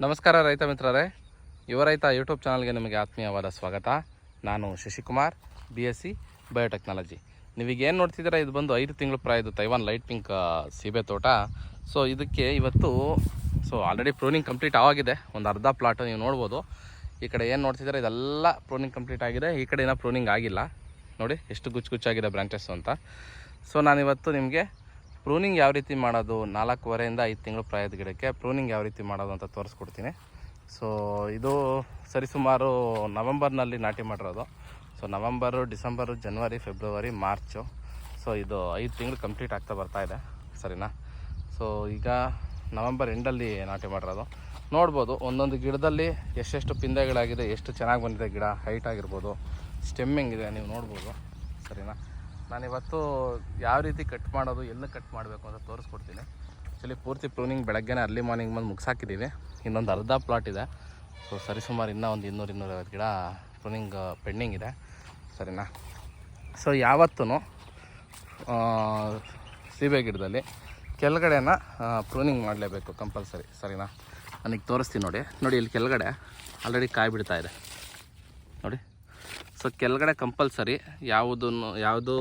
ನಮಸ್ಕಾರ ರೈತ ಮಿತ್ರರೇ, ಯುವ ರೈತ ಯೂಟ್ಯೂಬ್ ಚಾನಲ್ಗೆ ನಿಮಗೆ ಆತ್ಮೀಯವಾದ ಸ್ವಾಗತ. ನಾನು ಶಶಿಕುಮಾರ್, BSc ಬಯೋಟೆಕ್ನಾಲಜಿ. ನೀವೀಗ ಏನು ನೋಡ್ತಿದ್ದೀರಾ, ಇದು ಬಂದು 5 ತಿಂಗಳು ಪ್ರಾಯದ ತೈವಾನ್ ಲೈಟ್ ಪಿಂಕ್ ಸೀಬೆ ತೋಟ. ಸೊ ಇದಕ್ಕೆ ಇವತ್ತು ಆಲ್ರೆಡಿ ಪ್ರೂನಿಂಗ್ ಕಂಪ್ಲೀಟ್ ಆಗಿದೆ. ಒಂದು ಅರ್ಧ ಪ್ಲಾಟ್ ನೀವು ನೋಡ್ಬೋದು. ಈ ಕಡೆ ಏನು ನೋಡ್ತಿದ್ದೀರಾ ಇದೆಲ್ಲ ಪ್ರೂನಿಂಗ್ ಕಂಪ್ಲೀಟ್ ಆಗಿದೆ. ಈ ಕಡೆ ಏನೋ ಪ್ರೂನಿಂಗ್ ಆಗಿಲ್ಲ. ನೋಡಿ ಎಷ್ಟು ಗುಚ್ಚಾಗಿದೆ ಬ್ರಾಂಚಸ್ಸು ಅಂತ. ಸೊ ನಾನಿವತ್ತು ನಿಮಗೆ ಪ್ರೂನಿಂಗ್ ಯಾವ ರೀತಿ ಮಾಡೋದು, 4.5 5 ತಿಂಗಳು ಪ್ರಾಯದ ಗಿಡಕ್ಕೆ ಪ್ರೂನಿಂಗ್ ಯಾವ ರೀತಿ ಮಾಡೋದು ಅಂತ ತೋರಿಸ್ಕೊಡ್ತೀನಿ. ಸೊ ಇದು ಸರಿಸುಮಾರು ನವಂಬರ್ನಲ್ಲಿ ನಾಟಿ ಮಾಡಿರೋದು. ಸೊ ನವಂಬರು, ಡಿಸೆಂಬರು, ಜನವರಿ, ಫೆಬ್ರವರಿ, ಮಾರ್ಚು. ಸೊ ಇದು 5 ತಿಂಗಳು ಕಂಪ್ಲೀಟ್ ಆಗ್ತಾ ಬರ್ತಾಯಿದೆ, ಸರಿನಾ. ಸೊ ಈಗ ನವಂಬರ್ ಎಂಡಲ್ಲಿ ನಾಟಿ ಮಾಡಿರೋದು. ನೋಡ್ಬೋದು ಒಂದೊಂದು ಗಿಡದಲ್ಲಿ ಎಷ್ಟೆಷ್ಟು ಪಿಂದೆಗಳಾಗಿದೆ, ಎಷ್ಟು ಚೆನ್ನಾಗಿ ಬಂದಿದೆ ಗಿಡ, ಹೈಟ್ ಆಗಿರ್ಬೋದು, ಸ್ಟೆಮ್ಮಿಂಗ್ ಇದೆ, ನೀವು ನೋಡ್ಬೋದು, ಸರಿನಾ. ನಾನಿವತ್ತು ಯಾವ ರೀತಿ ಕಟ್ ಮಾಡೋದು, ಎಲ್ಲಿ ಕಟ್ ಮಾಡಬೇಕು ಅಂತ ತೋರಿಸ್ಕೊಡ್ತೀನಿ. ಆ್ಯಕ್ಚುಲಿ ಪೂರ್ತಿ ಪ್ರೂನಿಂಗ್ ಬೆಳಗ್ಗೆನೇ ಅರ್ಲಿ ಮಾರ್ನಿಂಗ್ ಬಂದು ಮುಗಿಸಾಕಿದ್ದೀವಿ. ಇನ್ನೊಂದು ಅರ್ಧ ಪ್ಲಾಟ್ ಇದೆ. ಸೊ ಸರಿಸುಮಾರು ಇನ್ನೂ ಒಂದು 200-250 ಗಿಡ ಪ್ರೂನಿಂಗ್ ಪೆಂಡಿಂಗ್ ಇದೆ, ಸರಿನಾ. ಸೊ ಯಾವತ್ತೂ ಸೀಬೆ ಗಿಡದಲ್ಲಿ ಕೆಳಗಡೆನ ಪ್ರೂನಿಂಗ್ ಮಾಡಲೇಬೇಕು ಕಂಪಲ್ಸರಿ, ಸರಿನಾ. ನನಗೆ ತೋರಿಸ್ತೀನಿ ನೋಡಿ ಇಲ್ಲಿ ಕೆಳಗಡೆ ಆಲ್ರೆಡಿ ಕಾಯಿ ಬಿಡ್ತಾ ಇದೆ ನೋಡಿ. ಸೊ ಕೆಳಗಡೆ ಕಂಪಲ್ಸರಿ ಯಾವುದು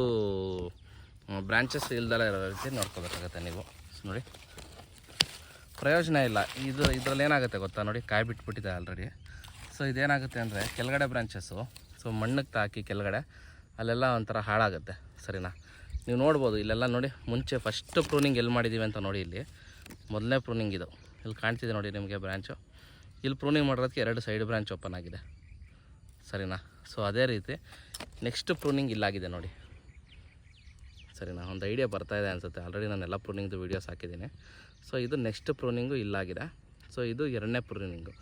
ಬ್ರಾಂಚಸ್ ಇಲ್ದಲ್ಲ ಇರೋ ರೀತಿ ನೋಡ್ಕೋಬೇಕಾಗತ್ತೆ ನೀವು. ನೋಡಿ ಪ್ರಯೋಜನ ಇಲ್ಲ ಇದರಲ್ಲಿ ಏನಾಗುತ್ತೆ ಗೊತ್ತಾ, ನೋಡಿ ಕಾಯಿ ಬಿಟ್ಬಿಟ್ಟಿದೆ ಆಲ್ರೆಡಿ. ಸೊ ಇದೇನಾಗುತ್ತೆ ಅಂದರೆ ಕೆಳಗಡೆ ಬ್ರಾಂಚಸ್ಸು ಮಣ್ಣಿಗೆ ತಾಕಿ ಕೆಳಗಡೆ ಅಲ್ಲೆಲ್ಲ ಒಂಥರ ಹಾಳಾಗುತ್ತೆ, ಸರಿನಾ. ನೀವು ನೋಡ್ಬೋದು ಇಲ್ಲೆಲ್ಲ ನೋಡಿ, ಮುಂಚೆ ಫಸ್ಟ್ ಪ್ರೂನಿಂಗ್ ಎಲ್ಲಿ ಮಾಡಿದ್ದೀವಿ ಅಂತ ನೋಡಿ. ಇಲ್ಲಿ ಮೊದಲನೇ ಪ್ರೂನಿಂಗ್ ಇದು, ಇಲ್ಲಿ ಕಾಣ್ತಿದೆ ನೋಡಿ ನಿಮಗೆ ಬ್ರಾಂಚು. ಇಲ್ಲಿ ಪ್ರೂನಿಂಗ್ ಮಾಡೋದಕ್ಕೆ 2 ಸೈಡ್ ಬ್ರಾಂಚ್ ಓಪನ್ ಆಗಿದೆ, ಸರಿನಾ. ಸೊ ಅದೇ ರೀತಿ ನೆಕ್ಸ್ಟ್ ಪ್ರೂನಿಂಗ್ ಇಲ್ಲಾಗಿದೆ ನೋಡಿ, ಸರಿನಾ. ಒಂದು ಐಡಿಯಾ ಬರ್ತಾಯಿದೆ ಅನಿಸುತ್ತೆ. ಆಲ್ರೆಡಿ ನಾನೆಲ್ಲ ಪ್ರೂನಿಂಗ್ದು ವೀಡಿಯೋಸ್ ಹಾಕಿದ್ದೀನಿ. ಸೊ ಇದು ನೆಕ್ಸ್ಟ್ ಪ್ರೂನಿಂಗು ಇಲ್ಲಾಗಿದೆ. ಸೊ ಇದು 2ನೇ ಪ್ರೂನಿಂಗು.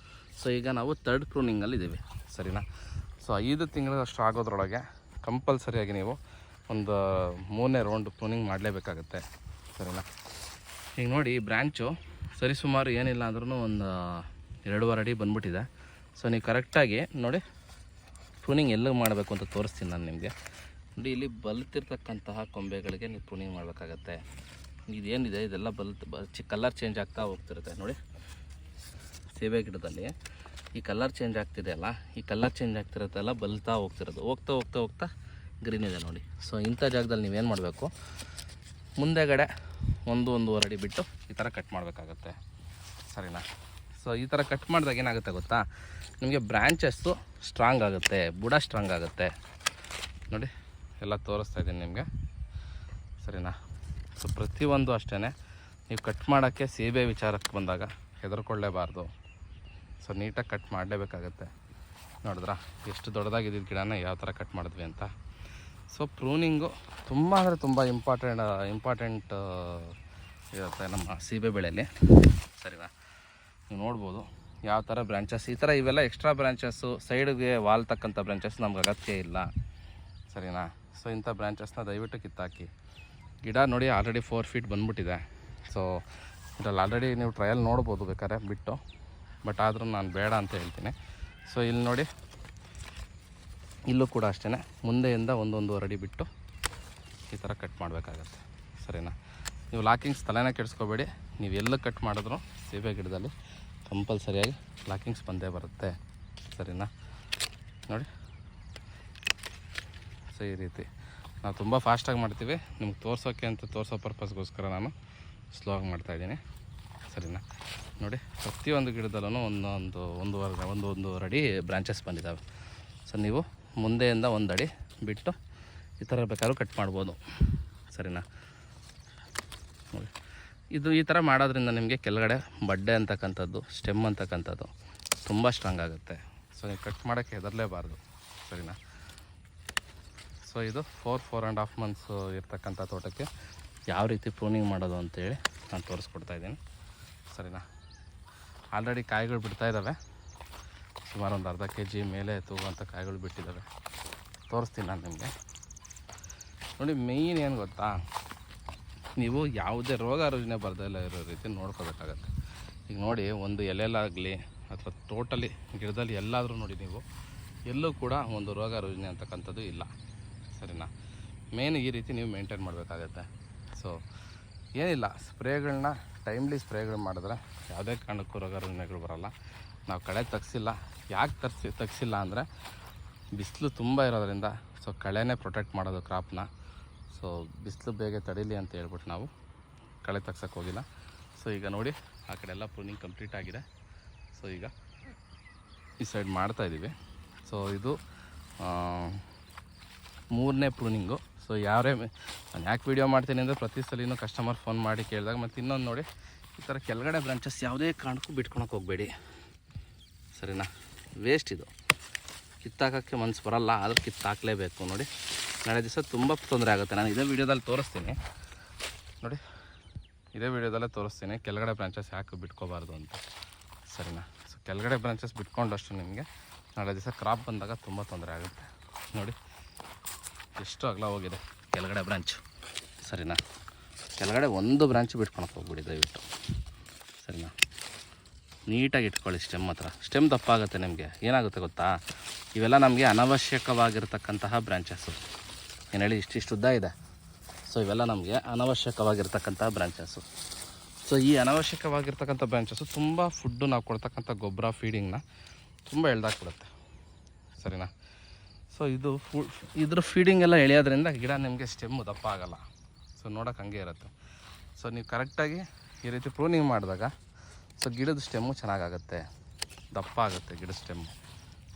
ಸೊ ಈಗ ನಾವು 3rd ಪ್ರೂನಿಂಗಲ್ಲಿ ಇದ್ದೀವಿ, ಸರಿನಾ. ಸೊ 5 ತಿಂಗಳಷ್ಟು ಆಗೋದ್ರೊಳಗೆ ಕಂಪಲ್ಸರಿಯಾಗಿ ನೀವು ಒಂದು 3ನೇ ರೌಂಡ್ ಪ್ರೂನಿಂಗ್ ಮಾಡಲೇಬೇಕಾಗತ್ತೆ, ಸರಿನಾ. ಈಗ ನೋಡಿ ಈ ಬ್ರ್ಯಾಂಚು ಸರಿಸುಮಾರು ಏನಿಲ್ಲ ಅಂದ್ರೂ ಒಂದು 2.5 ಅಡಿ ಬಂದ್ಬಿಟ್ಟಿದೆ. ಸೊ ನೀವು ಕರೆಕ್ಟಾಗಿ ನೋಡಿ ಪ್ರೂನಿಂಗ್ ಎಲ್ಲ ಮಾಡಬೇಕು ಅಂತ ತೋರಿಸ್ತೀನಿ ನಾನು ನಿಮಗೆ. ನೋಡಿ ಇಲ್ಲಿ ಬಲ್ತಿರ್ತಕ್ಕಂತಹ ಕೊಂಬೆಗಳಿಗೆ ನೀವು ಪ್ರೂನಿಂಗ್ ಮಾಡಬೇಕಾಗತ್ತೆ. ಇದೇನಿದೆ ಇದೆಲ್ಲ ಕಲರ್ ಚೇಂಜ್ ಆಗ್ತಾ ಹೋಗ್ತಿರುತ್ತೆ ನೋಡಿ. ಸೇಬೆ ಗಿಡದಲ್ಲಿ ಈ ಕಲರ್ ಚೇಂಜ್ ಆಗ್ತಿದೆಯಲ್ಲ, ಈ ಕಲರ್ ಚೇಂಜ್ ಆಗ್ತಿರುತ್ತೆಲ್ಲ ಬಲ್ತಾ ಹೋಗ್ತಿರೋದು, ಹೋಗ್ತಾ ಗ್ರೀನ್ ಇದೆ ನೋಡಿ. ಸೊ ಇಂಥ ಜಾಗದಲ್ಲಿ ನೀವೇನು ಮಾಡಬೇಕು, ಮುಂದೆಗಡೆ 1-1.5 ಅಡಿ ಬಿಟ್ಟು ಈ ಥರ ಕಟ್ ಮಾಡಬೇಕಾಗತ್ತೆ, ಸರಿನಾ. ಸೊ ಈ ಥರ ಕಟ್ ಮಾಡಿದಾಗ ಏನಾಗುತ್ತೆ ಗೊತ್ತಾ, ನಿಮಗೆ ಬ್ರ್ಯಾಂಚಸ್ಸು ಸ್ಟ್ರಾಂಗ್ ಆಗುತ್ತೆ, ಬುಡ ಸ್ಟ್ರಾಂಗ್ ಆಗುತ್ತೆ ನೋಡಿ. ಎಲ್ಲ ತೋರಿಸ್ತಾ ಇದ್ದೀನಿ ನಿಮಗೆ, ಸರಿನಾ. ಸೊ ಪ್ರತಿಯೊಂದು ಅಷ್ಟೇ ನೀವು ಕಟ್ ಮಾಡೋಕ್ಕೆ ಸೀಬೆ ವಿಚಾರಕ್ಕೆ ಬಂದಾಗ ಹೆದರ್ಕೊಳ್ಳೇಬಾರ್ದು. ಸೊ ನೀಟಾಗಿ ಕಟ್ ಮಾಡಲೇಬೇಕಾಗತ್ತೆ. ನೋಡಿದ್ರಾ ಎಷ್ಟು ದೊಡ್ಡದಾಗಿದ್ದ ಗಿಡನ ಯಾವ ಥರ ಕಟ್ ಮಾಡಿದ್ವಿ ಅಂತ. ಸೊ ಪ್ರೂನಿಂಗು ತುಂಬ ಅಂದರೆ ತುಂಬ ಇಂಪಾರ್ಟೆಂಟ್ ಇರುತ್ತೆ ನಮ್ಮ ಸೀಬೆ ಬೆಳೆಯಲ್ಲಿ, ಸರಿನಾ. ನೀವು ನೋಡ್ಬೋದು ಯಾವ ಥರ ಬ್ರಾಂಚಸ್, ಈ ಥರ ಇವೆಲ್ಲ ಎಕ್ಸ್ಟ್ರಾ ಬ್ರಾಂಚಸ್ಸು, ಸೈಡ್ಗೆ ವಾಲ್ ತಕ್ಕಂಥ ಬ್ರಾಂಚಸ್ ನಮ್ಗೆ ಅಗತ್ಯ ಇಲ್ಲ, ಸರಿನಾ. ಸೊ ಇಂಥ ಬ್ರಾಂಚಸ್ನ ದಯವಿಟ್ಟು ಕಿತ್ತಾಕಿ. ಗಿಡ ನೋಡಿ ಆಲ್ರೆಡಿ 4 ಫೀಟ್ ಬಂದ್ಬಿಟ್ಟಿದೆ. ಸೊ ಇದರಲ್ಲಿ ಆಲ್ರೆಡಿ ನೀವು ಟ್ರಯಲ್ ನೋಡ್ಬೋದು ಬೇಕಾದ್ರೆ ಬಿಟ್ಟು, ಬಟ್ ಆದರೂ ನಾನು ಬೇಡ ಅಂತ ಹೇಳ್ತೀನಿ. ಸೊ ಇಲ್ಲಿ ನೋಡಿ, ಇಲ್ಲೂ ಕೂಡ ಅಷ್ಟೇ ಮುಂದೆಯಿಂದ 1-1.5 ಅಡಿ ಬಿಟ್ಟು ಈ ಥರ ಕಟ್ ಮಾಡಬೇಕಾಗತ್ತೆ, ಸರಿನಾ. ನೀವು ಲಾಕಿಂಗ್ಸ್ ತಲೆನೇ ಕೆಡಿಸ್ಕೋಬೇಡಿ. ನೀವು ಎಲ್ಲ ಕಟ್ ಮಾಡಿದ್ರು ಸೀಬೆ ಗಿಡದಲ್ಲಿ ಕಂಪಲ್ಸರಿಯಾಗಿ ಲಾಕಿಂಗ್ಸ್ ಬಂದೇ ಬರುತ್ತೆ, ಸರಿನಾ. ನೋಡಿ ಸೊ ಈ ರೀತಿ ನಾವು ತುಂಬ ಫಾಸ್ಟಾಗಿ ಮಾಡ್ತೀವಿ. ನಿಮ್ಗೆ ತೋರಿಸೋ ಪರ್ಪಸ್ಗೋಸ್ಕರ ನಾನು ಸ್ಲೋ ಆಗಿ ಮಾಡ್ತಾಯಿದ್ದೀನಿ, ಸರಿನಾ. ನೋಡಿ ಪ್ರತಿಯೊಂದು ಗಿಡದಲ್ಲೂ ಒಂದೂವರೆ ಅಡಿ ಬ್ರಾಂಚಸ್ ಬಂದಿದ್ದಾವೆ. ಸೊ ನೀವು ಮುಂದೆಯಿಂದ 1 ಅಡಿ ಬಿಟ್ಟು ಈ ಥರ ಬೇಕಾದ್ರೂ ಕಟ್ ಮಾಡ್ಬೋದು, ಸರಿನಾ. ನೋಡಿ ಈ ಥರ ಮಾಡೋದ್ರಿಂದ ನಿಮಗೆ ಕೆಳಗಡೆ ಬಡ್ಡೆ ಅಂತಕ್ಕಂಥದ್ದು, ಸ್ಟೆಮ್ ಅಂತಕ್ಕಂಥದ್ದು ತುಂಬ ಸ್ಟ್ರಾಂಗ್ ಆಗುತ್ತೆ. ಸೊ ನೀವು ಕಟ್ ಮಾಡೋಕ್ಕೆ ಹೆದರಲೇಬಾರ್ದು, ಸರಿನಾ. ಸೊ ಇದು 4.5 ಮಂತ್ಸ್ ಇರ್ತಕ್ಕಂಥ ತೋಟಕ್ಕೆ ಯಾವ ರೀತಿ ಪ್ರೂನಿಂಗ್ ಮಾಡೋದು ಅಂತೇಳಿ ನಾನು ತೋರಿಸ್ಕೊಡ್ತಾಯಿದ್ದೀನಿ, ಸರಿನಾ. ಆಲ್ರೆಡಿ ಕಾಯಿಗಳು ಬಿಡ್ತಾಯಿದ್ದಾವೆ. ಸುಮಾರು ಒಂದು ಅರ್ಧ kg ಮೇಲೆ ತೂಗುವಂಥ ಕಾಯಿಗಳು ಬಿಟ್ಟಿದ್ದಾವೆ. ತೋರಿಸ್ತೀನಿ ನಾನು ನಿಮಗೆ. ನೋಡಿ ಮೇಯ್ನ್ ಏನು ಗೊತ್ತಾ, ನೀವು ಯಾವುದೇ ರೋಗ ರುಜಿನ ಬರ್ದೆಲ್ಲ ಇರೋ ರೀತಿ ನೋಡ್ಕೋಬೇಕಾಗತ್ತೆ. ಈಗ ನೋಡಿ ಒಂದು ಎಲೆಲಾಗಲಿ ಅಥವಾ ಟೋಟಲಿ ಗಿಡದಲ್ಲಿ ಎಲ್ಲಾದರೂ ನೋಡಿ ನೀವು ಎಲ್ಲೂ ಕೂಡ ಒಂದು ರೋಗ ರುಜಿನ ಅಂತಕ್ಕಂಥದ್ದು ಇಲ್ಲ, ಸರಿನಾ. ಮೇನ್ ಈ ರೀತಿ ನೀವು ಮೇಂಟೈನ್ ಮಾಡಬೇಕಾಗತ್ತೆ. ಸೊ ಏನಿಲ್ಲ, ಸ್ಪ್ರೇಗಳನ್ನ ಟೈಮ್ಲಿ ಸ್ಪ್ರೇಗಳು ಮಾಡಿದ್ರೆ ಯಾವುದೇ ಕಾರಣಕ್ಕೂ ರೋಗ ರುಜಿನಗಳು ಬರೋಲ್ಲ. ನಾವು ಕಳೆ ತೆಗ್ಸಿಲ್ಲ. ಯಾಕೆ ತೆಗ್ಸಿಲ್ಲ ಅಂದರೆ ಬಿಸಿಲು ತುಂಬ ಇರೋದ್ರಿಂದ. ಸೊ ಕಳೆನೇ ಪ್ರೊಟೆಕ್ಟ್ ಮಾಡೋದು ಕ್ರಾಪ್ನ. ಸೊ ಬಿಸಿಲು ಬೇಗ ತಡೀಲಿ ಅಂತ ಹೇಳ್ಬಿಟ್ಟು ನಾವು ಕಳೆ ತೆಗ್ಸೋಕ್ಕೆ ಹೋಗಿಲ್ಲ. ಸೊ ಈಗ ನೋಡಿ ಆ ಕಡೆ ಎಲ್ಲ ಪ್ರೂನಿಂಗ್ ಕಂಪ್ಲೀಟ್ ಆಗಿದೆ. ಸೊ ಈಗ ಈ ಸೈಡ್ ಮಾಡ್ತಾಯಿದ್ದೀವಿ. ಸೊ ಇದು 3ನೇ ಪ್ರೂನಿಂಗು. ಸೊ ನಾನು ಯಾಕೆ ವೀಡಿಯೋ ಮಾಡ್ತೀನಿ ಅಂದರೆ ಪ್ರತಿ ಸಲಿನೂ ಕಸ್ಟಮರ್ ಫೋನ್ ಮಾಡಿ ಕೇಳಿದಾಗ. ಮತ್ತು ಇನ್ನೊಂದು ನೋಡಿ, ಈ ಥರ ಕೆಳಗಡೆ ಬ್ರಾಂಚಸ್ ಯಾವುದೇ ಕಾರಣಕ್ಕೂ ಬಿಟ್ಕೊಳಕ್ಕೆ ಹೋಗಬೇಡಿ, ಸರಿನಾ? ವೇಸ್ಟ್ ಇದು, ಕಿತ್ತಾಕೋಕ್ಕೆ ಮನಸ್ಸು ಬರಲ್ಲ, ಆದರೂ ಕಿತ್ತಾಕಲೇಬೇಕು. ನೋಡಿ ನಾಳೆ ದಿವಸ ತುಂಬ ತೊಂದರೆ ಆಗುತ್ತೆ. ನಾನು ಇದೇ ವೀಡಿಯೋದಲ್ಲಿ ತೋರಿಸ್ತೀನಿ ನೋಡಿ, ಇದೇ ವೀಡಿಯೋದಲ್ಲೇ ತೋರಿಸ್ತೀನಿ ಕೆಳಗಡೆ ಬ್ರಾಂಚಸ್ ಯಾಕೆ ಬಿಟ್ಕೋಬಾರ್ದು ಅಂತ, ಸರಿನಾ? ಸೊ ಕೆಳಗಡೆ ಬ್ರಾಂಚಸ್ ಬಿಟ್ಕೊಂಡಷ್ಟು ನಿಮಗೆ ನಾಳೆ ದಿವಸ ಕ್ರಾಪ್ ಬಂದಾಗ ತುಂಬ ತೊಂದರೆ ಆಗುತ್ತೆ. ನೋಡಿ ಎಷ್ಟು ಅಗಲ ಹೋಗಿದೆ ಕೆಳಗಡೆ ಬ್ರಾಂಚ್, ಸರಿನಾ? ಕೆಳಗಡೆ ಒಂದು ಬ್ರಾಂಚ್ ಬಿಟ್ಕೊಳಕ್ಕೆ ಹೋಗ್ಬಿಡಿ ದಯವಿಟ್ಟು, ಸರಿನಾ? ನೀಟಾಗಿ ಇಟ್ಕೊಳ್ಳಿ. ಸ್ಟೆಮ್ ಹತ್ರ ಸ್ಟೆಮ್ ದಪ್ಪ ಆಗುತ್ತೆ. ನಿಮಗೆ ಏನಾಗುತ್ತೆ ಗೊತ್ತಾ, ಇವೆಲ್ಲ ನಮಗೆ ಅನವಶ್ಯಕವಾಗಿರ್ತಕ್ಕಂತಹ ಬ್ರಾಂಚಸ್ಸು. ಏನು ಹೇಳಿ, ಇಷ್ಟಿಷ್ಟು ಉದ್ದ ಇದೆ. ಸೊ ಇವೆಲ್ಲ ನಮಗೆ ಅನವಶ್ಯಕವಾಗಿರ್ತಕ್ಕಂಥ ಬ್ರಾಂಚಸ್ಸು. ಸೊ ಈ ಅನವಶ್ಯಕವಾಗಿರ್ತಕ್ಕಂಥ ಬ್ರಾಂಚಸ್ಸು ತುಂಬ ಫುಡ್ಡು ನಾವು ಕೊಡ್ತಕ್ಕಂಥ ಗೊಬ್ಬರ ಫೀಡಿಂಗ್ನ ತುಂಬ ಎಳ್ದಾಕ್ಬಿಡುತ್ತೆ, ಸರಿನಾ? ಸೊ ಇದ್ರ ಫೀಡಿಂಗ್ ಎಲ್ಲ ಎಳೆಯೋದ್ರಿಂದ ಗಿಡ ನಿಮಗೆ ಸ್ಟೆಮ್ಮು ದಪ್ಪ ಆಗೋಲ್ಲ. ಸೊ ನೋಡೋಕೆ ಹಂಗೆ ಇರುತ್ತೆ. ಸೊ ನೀವು ಕರೆಕ್ಟಾಗಿ ಈ ರೀತಿ ಪ್ರೂನಿಂಗ್ ಮಾಡಿದಾಗ ಸೊ ಗಿಡದ ಸ್ಟೆಮ್ಮು ಚೆನ್ನಾಗಾಗುತ್ತೆ, ದಪ್ಪ ಆಗುತ್ತೆ ಗಿಡದ ಸ್ಟೆಮ್ಮು,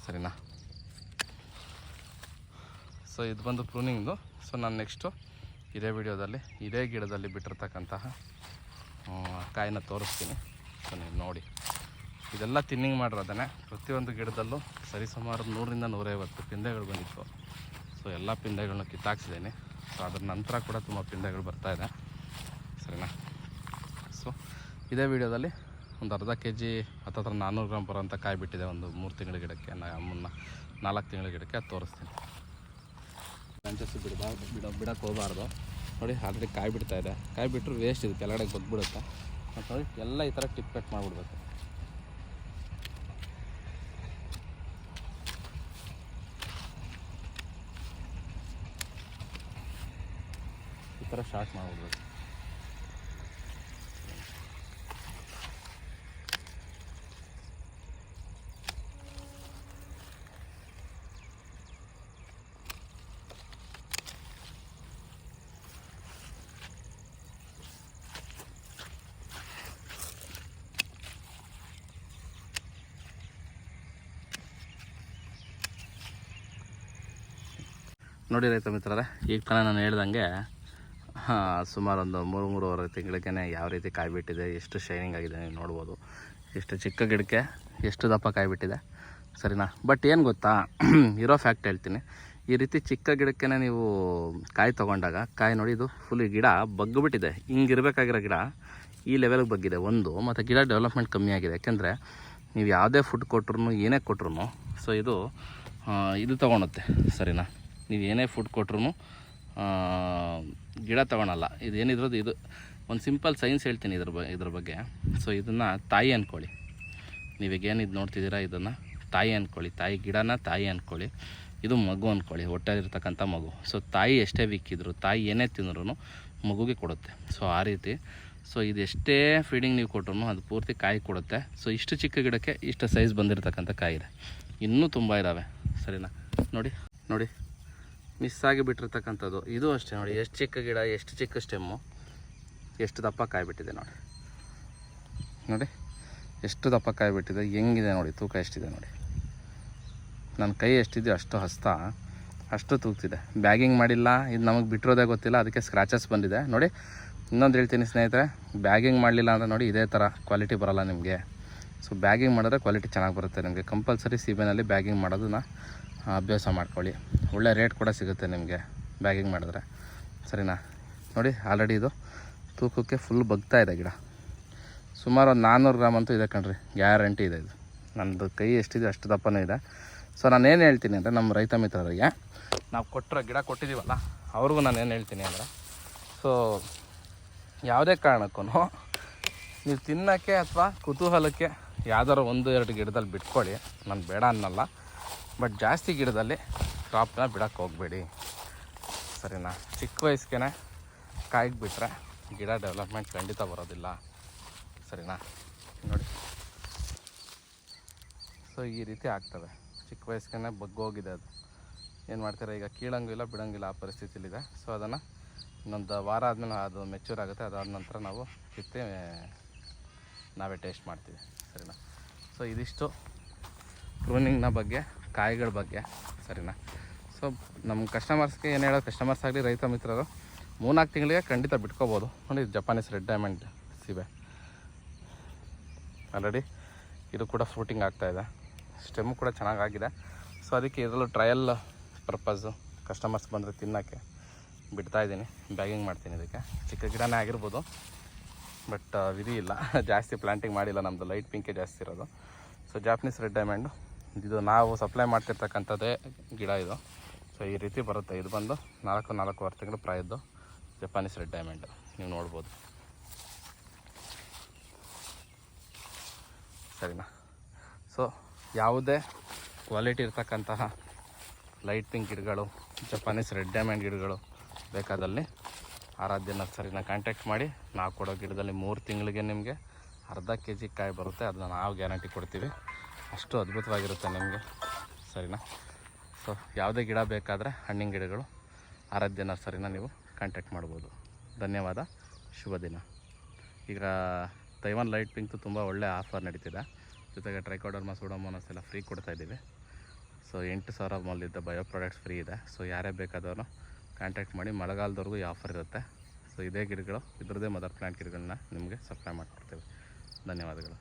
ಸರಿನಾ? ಸೊ ಇದು ಬಂದು ಪ್ರೂನಿಂಗ್ದು. ಸೊ ನಾನು ನೆಕ್ಸ್ಟು ಇದೇ ವಿಡಿಯೋದಲ್ಲಿ ಇದೇ ಗಿಡದಲ್ಲಿ ಬಿಟ್ಟಿರ್ತಕ್ಕಂತಹ ಕಾಯಿನ ತೋರಿಸ್ತೀನಿ. ಸೊ ನೀವು ನೋಡಿ, ಇದೆಲ್ಲ ತಿನ್ನಿಂಗ್ ಮಾಡಿರೋದೇ. ಪ್ರತಿಯೊಂದು ಗಿಡದಲ್ಲೂ ಸರಿಸುಮಾರು 100ರಿಂದ 150 ಪಿಂದೆಗಳು ಬಂದಿತ್ತು. ಸೊ ಎಲ್ಲ ಪಿಂದೆಗಳನ್ನ ಕಿತ್ತಾಕ್ಸಿದ್ದೀನಿ. ಸೊ ಅದ್ರ ನಂತರ ಕೂಡ ತುಂಬ ಪಿಂದೆಗಳು ಬರ್ತಾಯಿದೆ, ಸರಿನಾ? ಸೊ ಇದೇ ವಿಡಿಯೋದಲ್ಲಿ ಒಂದು ಅರ್ಧ kg ಹತ್ತಿರ 400 ಗ್ರಾಮ್ ಬರೋಂಥ ಕಾಯಿ ಬಿಟ್ಟಿದೆ. ಒಂದು 3 ತಿಂಗಳ ಗಿಡಕ್ಕೆ, 4 ತಿಂಗಳ ಗಿಡಕ್ಕೆ ಅದು ತೋರಿಸ್ತೀನಿ. ಬ್ರಾಂಚಸ್ಸು ಬಿಡೋಕ್ಕೆ ಹೋಗಬಾರ್ದು. ನೋಡಿ ಆಲ್ರೆಡಿ ಕಾಯಿ ಬಿಡ್ತಾಯಿದೆ. ಕಾಯಿ ಬಿಟ್ಟರು ವೇಸ್ಟ್, ಇದು ಕೆಳಗಡೆ ಗೊದ್ಬಿಡುತ್ತೆ. ಮತ್ತು ನೋಡಿ ಎಲ್ಲ ಈ ಥರ ಟಿಪ್ ಕಟ್ ಮಾಡಿಬಿಡ್ಬೇಕು. ಈ ಥರ ಶಾರ್ಟ್ ಮಾಡಿಬಿಡ್ಬೇಕು. ನೋಡಿ ರೈತ ಮಿತ್ರರೇ, ಈಗ ತಾನೇ ನಾನು ಹೇಳ್ದಂಗೆ ಸುಮಾರು ಒಂದು 3-3.5 ತಿಂಗಳಿಗೆ ಯಾವ ರೀತಿ ಕಾಯಿ ಬಿಟ್ಟಿದೆ, ಎಷ್ಟು ಶೈನಿಂಗ್ ಆಗಿದೆ ನೀವು ನೋಡ್ಬೋದು. ಎಷ್ಟು ಚಿಕ್ಕ ಗಿಡಕ್ಕೆ ಎಷ್ಟು ದಪ್ಪ ಕಾಯಿ ಬಿಟ್ಟಿದೆ, ಸರಿನಾ? ಬಟ್ ಏನು ಗೊತ್ತಾ, ಇರೋ ಫ್ಯಾಕ್ಟ್ ಹೇಳ್ತೀನಿ. ಈ ರೀತಿ ಚಿಕ್ಕ ಗಿಡಕ್ಕೆ ನೀವು ಕಾಯಿ ತೊಗೊಂಡಾಗ ಕಾಯಿ ನೋಡಿ, ಇದು ಫುಲ್ ಗಿಡ ಬಗ್ಗಿಬಿಟ್ಟಿದೆ. ಹಿಂಗಿರಬೇಕಾಗಿರೋ ಗಿಡ ಈ ಲೆವೆಲ್ಗೆ ಬಗ್ಗಿದೆ ಒಂದು. ಮತ್ತು ಗಿಡ ಡೆವಲಪ್ಮೆಂಟ್ ಕಮ್ಮಿ ಆಗಿದೆ. ಯಾಕೆಂದರೆ ನೀವು ಯಾವುದೇ ಫುಡ್ ಕೊಟ್ರು, ಏನೇ ಕೊಟ್ರು ಸೊ ಇದು ತೊಗೊಳುತ್ತೆ, ಸರಿನಾ? ನೀವು ಏನೇ ಫುಡ್ ಕೊಟ್ರು ಗಿಡ ತೊಗೊಳಲ್ಲ. ಇದೇನಿದ್ರದ್ದು ಇದು ಒಂದು ಸಿಂಪಲ್ ಸೈನ್ಸ್ ಹೇಳ್ತೀನಿ ಇದ್ರ ಬಗ್ಗೆ. ಸೊ ಇದನ್ನು ತಾಯಿ ಅಂದ್ಕೊಳ್ಳಿ. ನೀವೀಗೇನು ಇದು ನೋಡ್ತಿದ್ದೀರಾ, ಇದನ್ನು ತಾಯಿ ಅಂದ್ಕೊಳ್ಳಿ. ಗಿಡನ ತಾಯಿ ಅಂದ್ಕೊಳ್ಳಿ. ಇದು ಮಗು ಅಂದ್ಕೊಳ್ಳಿ, ಹೊಟ್ಟೆಲಿರ್ತಕ್ಕಂಥ ಮಗು. ಸೊ ತಾಯಿ ಎಷ್ಟೇ ವಿಕ್ಕಿದ್ರು, ತಾಯಿ ಏನೇ ತಿಂದ್ರೂ ಮಗುಗೆ ಕೊಡುತ್ತೆ. ಸೊ ಆ ರೀತಿ. ಸೊ ಇದು ಎಷ್ಟೇ ಫೀಡಿಂಗ್ ನೀವು ಕೊಟ್ರು ಅದು ಪೂರ್ತಿ ಕಾಯಿ ಕೊಡುತ್ತೆ. ಸೊ ಇಷ್ಟು ಚಿಕ್ಕ ಗಿಡಕ್ಕೆ ಇಷ್ಟು ಸೈಜ್ ಬಂದಿರತಕ್ಕಂಥ ಕಾಯಿ ಇದೆ. ಇನ್ನೂ ತುಂಬ ಇದ್ದಾವೆ, ಸರಿನಾ? ನೋಡಿ ಮಿಸ್ ಆಗಿ ಬಿಟ್ಟಿರ್ತಕ್ಕಂಥದ್ದು ಇದು ಅಷ್ಟೇ. ನೋಡಿ ಎಷ್ಟು ಚಿಕ್ಕ ಗಿಡ, ಎಷ್ಟು ಚಿಕ್ಕ ಸ್ಟೆಮ್ಮು, ಎಷ್ಟು ದಪ್ಪ ಕಾಯಿ ಬಿಟ್ಟಿದೆ. ನೋಡಿ ಎಷ್ಟು ದಪ್ಪ ಕಾಯಿ ಬಿಟ್ಟಿದೆ, ಹೆಂಗಿದೆ ನೋಡಿ, ತೂಕ ಎಷ್ಟಿದೆ ನೋಡಿ. ನನ್ನ ಕೈ ಎಷ್ಟಿದೆ ಅಷ್ಟು ಹಸ್ತ ಅಷ್ಟು ತೂಗ್ತಿದೆ. ಬ್ಯಾಗಿಂಗ್ ಮಾಡಿಲ್ಲ, ಇದು ನಮಗೆ ಬಿಟ್ಟಿರೋದೇ ಗೊತ್ತಿಲ್ಲ, ಅದಕ್ಕೆ ಸ್ಕ್ರ್ಯಾಚಸ್ ಬಂದಿದೆ. ನೋಡಿ ಇನ್ನೊಂದು ಹೇಳ್ತೀನಿ ಸ್ನೇಹಿತರೆ, ಬ್ಯಾಗಿಂಗ್ ಮಾಡಲಿಲ್ಲ ಅಂದರೆ ನೋಡಿ ಇದೇ ಥರ ಕ್ವಾಲಿಟಿ ಬರೋಲ್ಲ ನಿಮಗೆ. ಸೊ ಬ್ಯಾಗಿಂಗ್ ಮಾಡಿದ್ರೆ ಕ್ವಾಲಿಟಿ ಚೆನ್ನಾಗಿ ಬರುತ್ತೆ ನಿಮಗೆ. ಕಂಪಲ್ಸರಿ ಸೀಬೆನಲ್ಲಿ ಬ್ಯಾಗಿಂಗ್ ಮಾಡೋದನ್ನ ಅಭ್ಯಾಸ ಮಾಡ್ಕೊಳ್ಳಿ. ಒಳ್ಳೆ ರೇಟ್ ಕೂಡ ಸಿಗುತ್ತೆ ನಿಮಗೆ ಬ್ಯಾಗಿಂಗ್ ಮಾಡಿದ್ರೆ, ಸರಿನಾ? ನೋಡಿ ಆಲ್ರೆಡಿ ಇದು ತೂಕಕ್ಕೆ ಫುಲ್ ಬಗ್ತಾ ಇದೆ ಗಿಡ. ಸುಮಾರು ಒಂದು 400 ಗ್ರಾಮ್ ಅಂತೂ ಇದೆ ಕಣ್ರಿ, ಗ್ಯಾರಂಟಿ ಇದೆ. ಇದು ನನ್ನದು ಕೈ ಎಷ್ಟಿದೆ ಅಷ್ಟು ದಪ್ಪನೂ ಇದೆ. ಸೊ ನಾನೇನು ಹೇಳ್ತೀನಿ ಅಂದರೆ, ನಮ್ಮ ರೈತ ಮಿತ್ರರಿಗೆ ನಾವು ಗಿಡ ಕೊಟ್ಟಿದ್ದೀವಲ್ಲ ಅವ್ರಿಗೂ ನಾನು ಏನು ಹೇಳ್ತೀನಿ ಅಂದರೆ, ಸೊ ಯಾವುದೇ ಕಾರಣಕ್ಕೂ ನೀವು ತಿನ್ನೋಕ್ಕೆ ಅಥವಾ ಕುತೂಹಲಕ್ಕೆ ಯಾವ್ದಾರು 1-2 ಗಿಡದಲ್ಲಿ ಬಿಟ್ಕೊಳ್ಳಿ, ನಾನು ಬೇಡ ಅನ್ನಲ್ಲ. ಬಟ್ ಜಾಸ್ತಿ ಗಿಡದಲ್ಲಿ ಕ್ರಾಪ್ನ ಬಿಡೋಕ್ಕೆ ಹೋಗಬೇಡಿ, ಸರಿನಾ? ಚಿಕ್ಕ ವಯಸ್ಸಿಗೆ ಕಾಯಿಗೆ ಬಿಟ್ಟರೆ ಗಿಡ ಡೆವಲಪ್ಮೆಂಟ್ ಖಂಡಿತ ಬರೋದಿಲ್ಲ. ಸರಿನಾ. ನೋಡಿ, ಸೊ ಈ ರೀತಿ ಆಗ್ತವೆ. ಚಿಕ್ಕ ವಯಸ್ಸಿಗೆ ಬಗ್ಗೋಗಿದೆ ಅದು. ಏನು ಮಾಡ್ತೀರಾ, ಈಗ ಕೀಳಂಗೂ ಇಲ್ಲ ಬಿಡೋಂಗಿಲ್ಲ, ಆ ಪರಿಸ್ಥಿತಿಲಿದೆ. ಸೊ ಅದನ್ನು ಇನ್ನೊಂದು ವಾರ ಆದಮೇಲೆ ಅದು ಮೆಚ್ಯೂರ್ ಆಗುತ್ತೆ. ಅದಾದ ನಂತರ ನಾವು ಕಿತ್ತು ನಾವೇ ಟೇಸ್ಟ್ ಮಾಡ್ತೀವಿ, ಸರಿನಾ. ಸೊ ಇದಿಷ್ಟು ಪ್ರೂನಿಂಗ್ನ ಬಗ್ಗೆ, ಕಾಯಿಗಳ ಬಗ್ಗೆ, ಸರಿನಾ. ಸೊ ನಮ್ಮ ಕಸ್ಟಮರ್ಸ್ಗೆ ಏನು ಹೇಳೋದು, ಕಸ್ಟಮರ್ಸ್ ಆಗಲಿ ರೈತ ಮಿತ್ರರು 3-4 ತಿಂಗಳಿಗೆ ಖಂಡಿತ ಬಿಟ್ಕೋಬೋದು. ನೋಡಿ, ಜಪಾನೀಸ್ ರೆಡ್ ಡೈಮಂಡ್ ಸೀಬೆ ಆಲ್ರೆಡಿ ಇದು ಕೂಡ ಫ್ರೂಟಿಂಗ್ ಆಗ್ತಾಯಿದೆ. ಸ್ಟೆಮ್ ಕೂಡ ಚೆನ್ನಾಗಾಗಿದೆ. ಸೊ ಅದಕ್ಕೆ ಇದರಲ್ಲೂ ಟ್ರಯಲ್ ಪರ್ಪಸ್ಸು ಕಸ್ಟಮರ್ಸ್ ಬಂದರೆ ತಿನ್ನೋಕ್ಕೆ ಬಿಡ್ತಾಯಿದ್ದೀನಿ. ಬ್ಯಾಗಿಂಗ್ ಮಾಡ್ತೀನಿ. ಇದಕ್ಕೆ ಚಿಕ್ಕ ಗಿಡನೇ ಆಗಿರ್ಬೋದು, ಬಟ್ ವಿಧಿ ಇಲ್ಲ, ಜಾಸ್ತಿ ಪ್ಲ್ಯಾಂಟಿಂಗ್ ಮಾಡಿಲ್ಲ. ನಮ್ಮದು ಲೈಟ್ ಪಿಂಕೇ ಜಾಸ್ತಿ ಇರೋದು. ಸೊ ಜಾಪನೀಸ್ ರೆಡ್ ಡೈಮಂಡು ಇದು ನಾವು ಸಪ್ಲೈ ಮಾಡ್ತಿರ್ತಕ್ಕಂಥದ್ದೇ ಗಿಡ ಇದು. ಸೊ ಈ ರೀತಿ ಬರುತ್ತೆ. ಇದು ಬಂದು 4-4.5 ತಿಂಗಳು ಪ್ರಾಯದ್ದು ಜಪಾನೀಸ್ ರೆಡ್ ಡೈಮಂಡು ನೀವು ನೋಡ್ಬೋದು, ಸರಿನಾ. ಸೊ ಯಾವುದೇ ಕ್ವಾಲಿಟಿ ಇರ್ತಕ್ಕಂತಹ ಲೈಟ್ ಪಿಂಕ್ ಗಿಡಗಳು, ಜಪಾನೀಸ್ ರೆಡ್ ಡೈಮಂಡ್ ಗಿಡಗಳು ಬೇಕಾದಲ್ಲಿ ಆರಾಧ್ಯ ನರ್ಸರಿನ ಕಾಂಟ್ಯಾಕ್ಟ್ ಮಾಡಿ. ನಾವು ಕೊಡೋ ಗಿಡದಲ್ಲಿ 3 ತಿಂಗಳಿಗೆ ನಿಮಗೆ ಅರ್ಧ kg ಕಾಯಿ ಬರುತ್ತೆ. ಅದನ್ನ ನಾವು ಗ್ಯಾರಂಟಿ ಕೊಡ್ತೀವಿ. ಅಷ್ಟು ಅದ್ಭುತವಾಗಿರುತ್ತೆ ನಿಮಗೆ, ಸರಿನಾ. ಸೊ ಯಾವುದೇ ಗಿಡ ಬೇಕಾದರೆ ಹಣ್ಣಿನ ಗಿಡಗಳು ಆರಾಧ್ಯ ನರ್ಸರಿನ ನೀವು ಕಾಂಟ್ಯಾಕ್ಟ್ ಮಾಡ್ಬೋದು. ಧನ್ಯವಾದ, ಶುಭ ದಿನ. ಈಗ ತೈವಾನ್ ಲೈಟ್ ಪಿಂಕ್ದು ತುಂಬ ಒಳ್ಳೆ ಆಫರ್ ನಡೀತಿದೆ. ಜೊತೆಗೆ ಟ್ರೈಕೋಡರ್ಮಾ ಸೂಡೋಮೋನಾಸ್ ಎಲ್ಲ ಫ್ರೀ ಕೊಡ್ತಾಯಿದ್ದೀವಿ. ಸೊ 8,000 ಮೌಲ್ಯದ ಬಯೋ ಪ್ರಾಡಕ್ಟ್ಸ್ ಫ್ರೀ ಇದೆ. ಸೊ ಯಾರೇ ಬೇಕಾದವರು ಕಾಂಟ್ಯಾಕ್ಟ್ ಮಾಡಿ. ಮಳೆಗಾಲದವರೆಗೂ ಈ ಆಫರ್ ಇರುತ್ತೆ. ಸೊ ಇದೇ ಗಿಡಗಳು, ಇದರದ್ದೇ ಮದರ್ ಪ್ಲ್ಯಾಂಟ್ ಗಿಡಗಳನ್ನ ನಿಮಗೆ ಸಪ್ಲೈ ಮಾಡಿಕೊಡ್ತೇವೆ. ಧನ್ಯವಾದಗಳು.